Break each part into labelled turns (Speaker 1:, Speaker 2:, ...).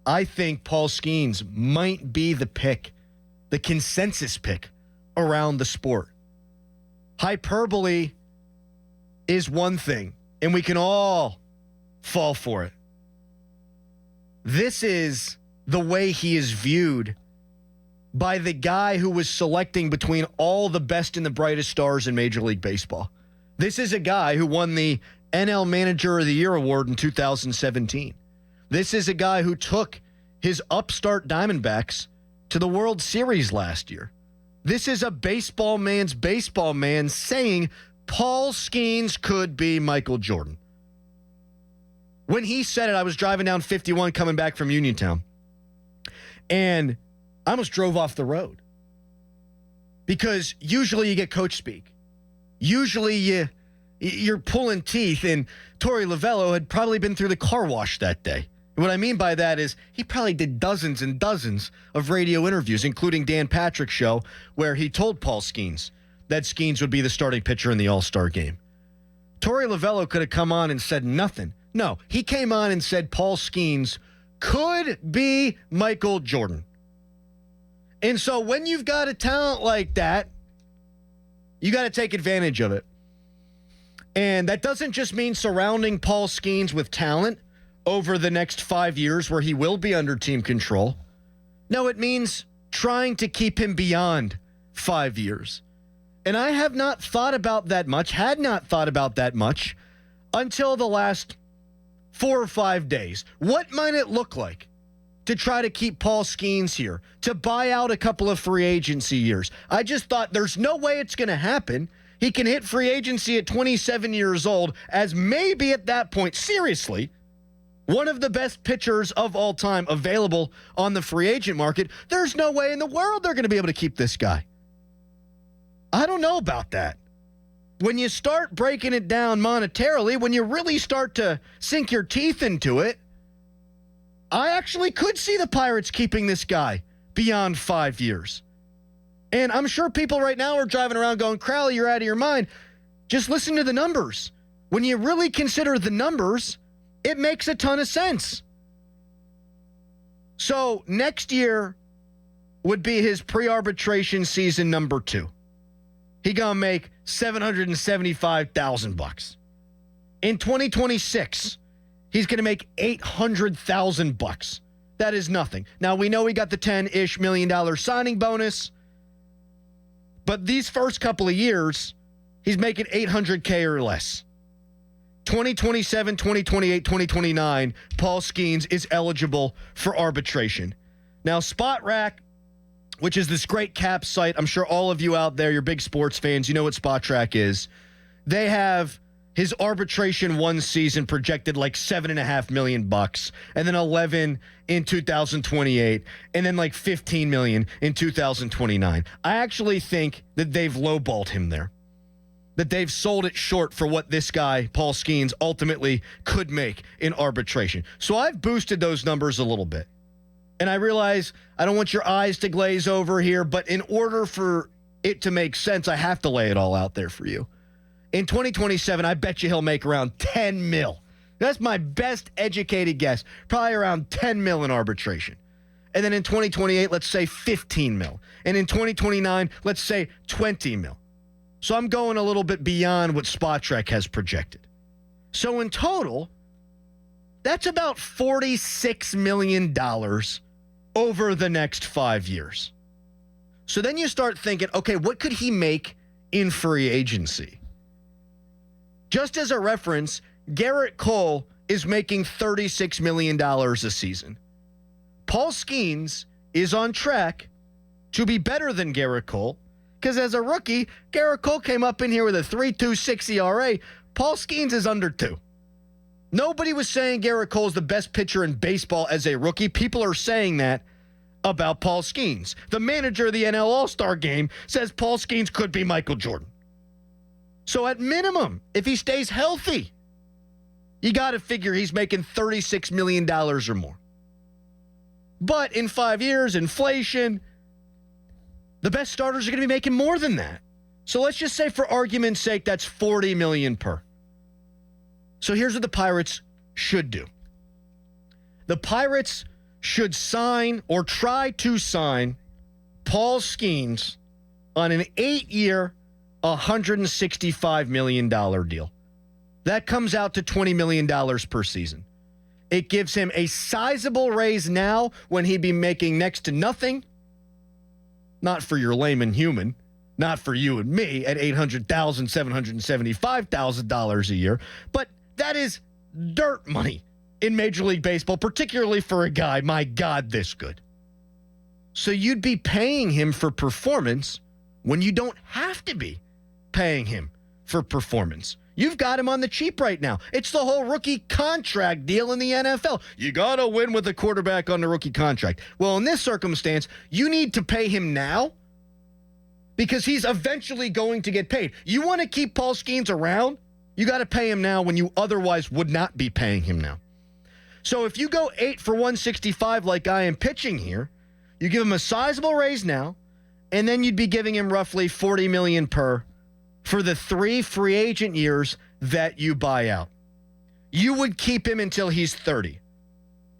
Speaker 1: I think Paul Skenes might be the pick, the consensus pick around the sport. Hyperbole is one thing, and we can all fall for it. This is the way he is viewed by the guy who was selecting between all the best and the brightest stars in Major League Baseball. This is a guy who won the NL Manager of the Year award in 2017. This is a guy who took his upstart Diamondbacks to the World Series last year. This is a baseball man's baseball man saying Paul Skenes could be Michael Jordan. When he said it, I was driving down 51 coming back from Uniontown, and I almost drove off the road because usually you get coach speak. Usually you're pulling teeth, and Torey Lovello had probably been through the car wash that day. And what I mean by that is he probably did dozens and dozens of radio interviews, including Dan Patrick's show, where he told Paul Skenes that Skenes would be the starting pitcher in the All-Star game. Torey Lovello could have come on and said nothing. No, he came on and said Paul Skenes could be Michael Jordan. And so when you've got a talent like that, you got to take advantage of it. And that doesn't just mean surrounding Paul Skenes with talent over the next 5 years where he will be under team control. No, it means trying to keep him beyond 5 years. And I have not thought about that much, had not thought about that much until the last 4 or 5 days. What might it look like to try to keep Paul Skenes here, to buy out a couple of free agency years? I just thought there's no way it's going to happen. He can hit free agency at 27 years old, as maybe at that point, seriously, one of the best pitchers of all time available on the free agent market. There's no way in the world they're going to be able to keep this guy. I don't know about that. When you start breaking it down monetarily, when you really start to sink your teeth into it, I actually could see the Pirates keeping this guy beyond 5 years. And I'm sure people right now are driving around going, Crowley, you're out of your mind. Just listen to the numbers. When you really consider the numbers, it makes a ton of sense. So next year would be his pre-arbitration season number 2. He gonna make $775,000. In 2026, he's gonna make $800,000. That is nothing. Now we know he got the $10-ish million signing bonus, but these first couple of years, he's making $800K or less. 2027, 2028, 2029, Paul Skenes is eligible for arbitration. Now, Spot Rack, which is this great cap site, I'm sure all of you out there, you're big sports fans, you know what Spot Track is. They have his arbitration one season projected like $7.5 million, and then 11 in 2028, and then like 15 million in 2029. I actually think that they've lowballed him there, that they've sold it short for what this guy, Paul Skenes, ultimately could make in arbitration. So I've boosted those numbers a little bit. And I realize I don't want your eyes to glaze over here, but in order for it to make sense, I have to lay it all out there for you. In 2027, I bet you he'll make around 10 mil. That's my best educated guess. Probably around 10 mil in arbitration. And then in 2028, let's say 15 mil. And in 2029, let's say 20 mil. So I'm going a little bit beyond what Spot Trek has projected. So in total, that's about $46 million over the next 5 years. So then you start thinking, okay, what could he make in free agency? Just as a reference, Garrett Cole is making $36 million a season. Paul Skenes is on track to be better than Garrett Cole, because as a rookie, Garrett Cole came up in here with a 3.26 ERA. Paul Skenes is under 2. Nobody was saying Garrett Cole is the best pitcher in baseball as a rookie. People are saying that about Paul Skenes. The manager of the NL All-Star game says Paul Skenes could be Michael Jordan. So at minimum, if he stays healthy, you got to figure he's making $36 million or more. But in 5 years, inflation, the best starters are going to be making more than that. So let's just say for argument's sake, that's $40 million per. So here's what the Pirates should do. The Pirates should sign or try to sign Paul Skenes on an 8-year, $165 million deal. That comes out to $20 million per season. It gives him a sizable raise now when he'd be making next to nothing. Not for your layman human, not for you and me at $800,000, $775,000 a year, but that is dirt money in Major League Baseball, particularly for a guy, my God, this good. So you'd be paying him for performance when you don't have to be paying him for performance. You've got him on the cheap right now. It's the whole rookie contract deal in the NFL. You got to win with a quarterback on the rookie contract. Well, in this circumstance, you need to pay him now because he's eventually going to get paid. You want to keep Paul Skenes around? You got to pay him now when you otherwise would not be paying him now. So if you go 8 for 165 like I am pitching here, you give him a sizable raise now, and then you'd be giving him roughly $40 million per for the 3 free agent years that you buy out. You would keep him until he's 30.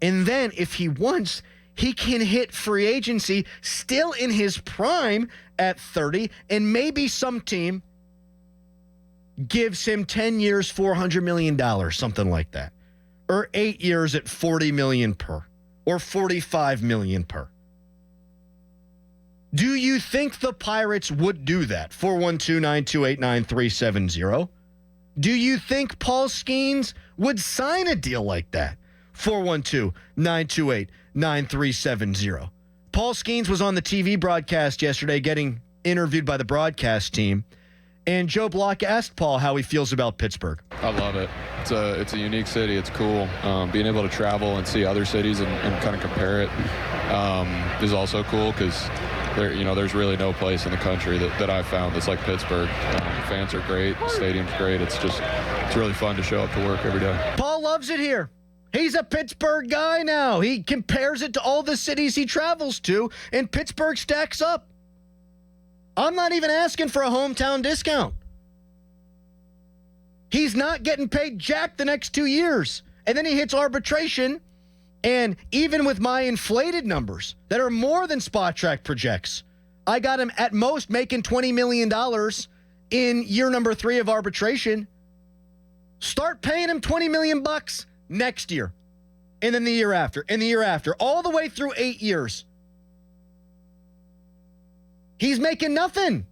Speaker 1: And then if he wants, he can hit free agency still in his prime at 30, and maybe some team gives him 10 years, $400 million, something like that. Or 8 years at $40 million per, or $45 million per. Do you think the Pirates would do that? 412-928-9370. Do you think Paul Skenes would sign a deal like that? 412-928-9370. Paul Skenes was on the TV broadcast yesterday getting interviewed by the broadcast team, and Joe Block asked Paul how he feels about Pittsburgh.
Speaker 2: I love it. It's a unique city. It's cool. Being able to travel and see other cities and kind of compare it is also cool because there's really no place in the country that I've found that's like Pittsburgh. Fans are great. The stadium's great. It's really fun to show up to work every day.
Speaker 1: Paul loves it here. He's a Pittsburgh guy now. He compares it to all the cities he travels to, and Pittsburgh stacks up. I'm not even asking for a hometown discount. He's not getting paid jack the next 2 years. And then he hits arbitration. And even with my inflated numbers that are more than Spot Track projects, I got him at most making $20 million in year number 3 of arbitration. Start paying him $20 million next year. And then the year after, and the year after, all the way through 8 years. He's making nothing.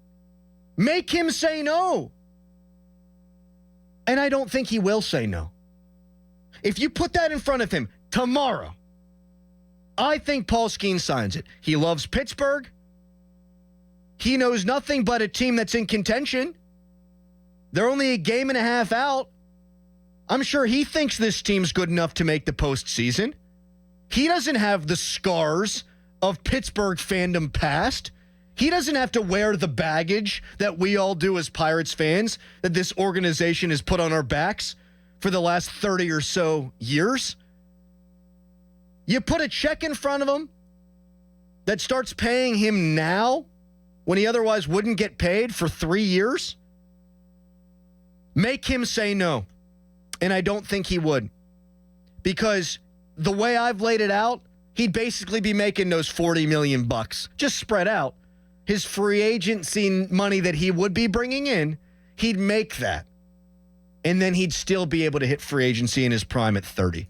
Speaker 1: Make him say no. And I don't think he will say no. If you put that in front of him tomorrow, I think Paul Skenes signs it. He loves Pittsburgh. He knows nothing but a team that's in contention. They're only a game and a half out. I'm sure he thinks this team's good enough to make the postseason. He doesn't have the scars of Pittsburgh fandom past. He doesn't have to wear the baggage that we all do as Pirates fans, that this organization has put on our backs for the last 30 or so years. You put a check in front of him that starts paying him now when he otherwise wouldn't get paid for 3 years. Make him say no. And I don't think he would. Because the way I've laid it out, he'd basically be making those $40 million just spread out. His free agency money that he would be bringing in, he'd make that. And then he'd still be able to hit free agency in his prime at 30.